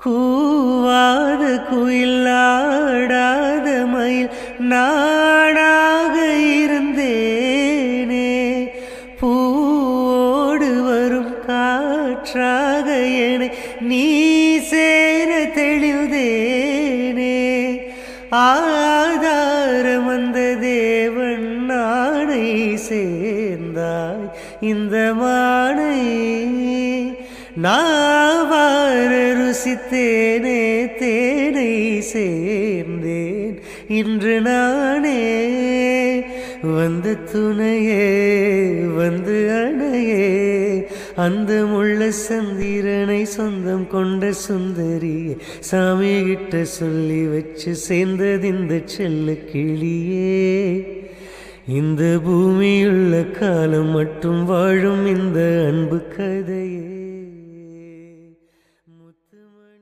கூவாத குயில் ஆடாத மயில் நானாக இருந்தேனே, பூவோடு வரும் காற்றாக என்னை நீ சேர தெளிந்தேனே, ஆதாரம் அந்த தேவன் நானை சேர்ந்தாய் இந்த மானை நாவார ருசித்தேனே, தேனை சேர்ந்தேன் இன்று நானே, வந்த துணையே வந்து அணையே, அந்த முள்ள சந்திரனை சொந்தம் கொண்ட சுந்தரியே, சாமி கிட்ட சொல்லி வச்சு சேர்ந்தது இந்த செல்ல கிளியே, இந்த பூமியுள்ள காலம் மட்டும் வாழும் இந்த அன்பு கதையே.